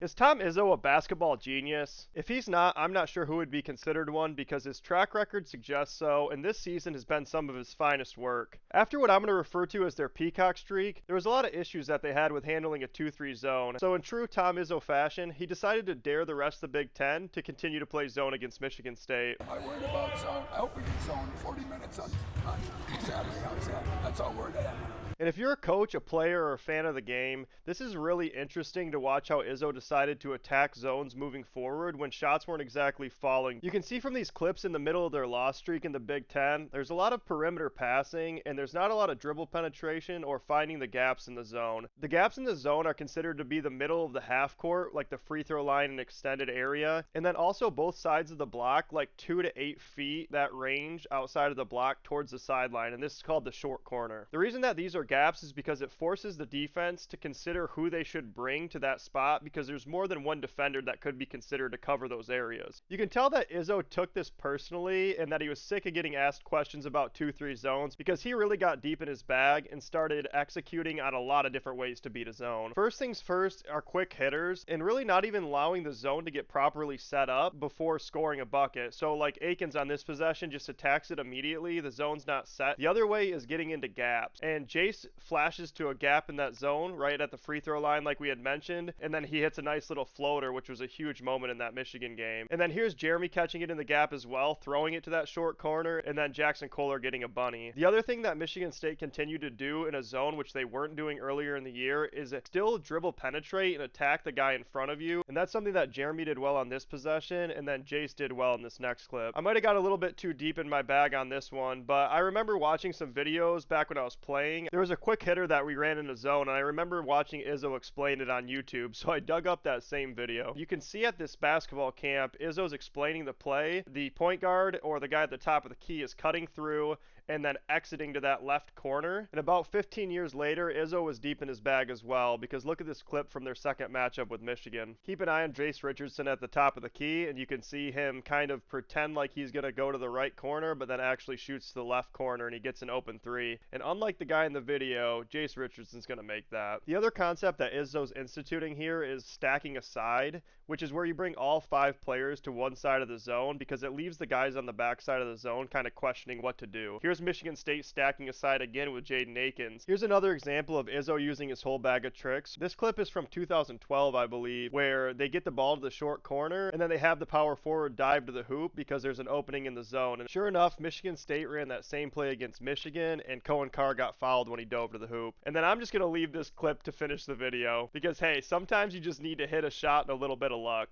Is Tom Izzo a basketball genius? If he's not, I'm not sure who would be considered one because his track record suggests so, and this season has been some of his finest work. After what I'm going to refer to as their peacock streak, there was a lot of issues that they had with handling a 2-3 zone. So in true Tom Izzo fashion, he decided to dare the rest of the Big Ten to continue to play zone against Michigan State. I worried about zone. I hope we get zone 40 minutes on Saturday. That's all we're at. And if you're a coach, a player, or a fan of the game, this is really interesting to watch how Izzo decided to attack zones moving forward when shots weren't exactly falling. You can see from these clips in the middle of their loss streak in the Big Ten, there's a lot of perimeter passing, and there's not a lot of dribble penetration or finding the gaps in the zone. The gaps in the zone are considered to be the middle of the half court, like the free throw line and extended area, and then also both sides of the block, like 2 to 8 feet, that range outside of the block towards the sideline, and this is called the short corner. The reason that these are gaps is because it forces the defense to consider who they should bring to that spot because there's more than one defender that could be considered to cover those areas. You can tell that Izzo took this personally and that he was sick of getting asked questions about 2-3 zones because he really got deep in his bag and started executing on a lot of different ways to beat a zone. First things first are quick hitters and really not even allowing the zone to get properly set up before scoring a bucket. So like Akins on this possession just attacks it immediately, the zone's not set. The other way is getting into gaps, and Jace flashes to a gap in that zone right at the free throw line like we had mentioned, and then he hits a nice little floater, which was a huge moment in that Michigan game. And then here's Jeremy catching it in the gap as well, throwing it to that short corner, and then Jackson Kohler getting a bunny. The other thing that Michigan State continued to do in a zone, which they weren't doing earlier in the year, is still dribble penetrate and attack the guy in front of you, and that's something that Jeremy did well on this possession, and then Jace did well in this next clip. I might have got a little bit too deep in my bag on this one, but I remember watching some videos back when I was playing. There was a quick hitter that we ran in a zone, and I remember watching Izzo explain it on YouTube, so I dug up that same video. You can see at this basketball camp, Izzo's explaining the play. The point guard, or the guy at the top of the key, is cutting through and then exiting to that left corner. And about 15 years later, Izzo was deep in his bag as well, because look at this clip from their second matchup with Michigan. Keep an eye on Jace Richardson at the top of the key, and you can see him kind of pretend like he's going to go to the right corner, but then actually shoots to the left corner, and he gets an open three. And unlike the guy in the video, Jace Richardson's going to make that. The other concept that Izzo's instituting here is stacking aside, which is where you bring all 5 players to one side of the zone because it leaves the guys on the back side of the zone kind of questioning what to do. Here's Michigan State stacking aside again with Jaden Akins. Here's another example of Izzo using his whole bag of tricks. This clip is from 2012, I believe, where they get the ball to the short corner and then they have the power forward dive to the hoop because there's an opening in the zone. And sure enough, Michigan State ran that same play against Michigan, and Cohen Carr got fouled when he dove to the hoop. And then I'm just going to leave this clip to finish the video because, hey, sometimes you just need to hit a shot and a little bit of luck.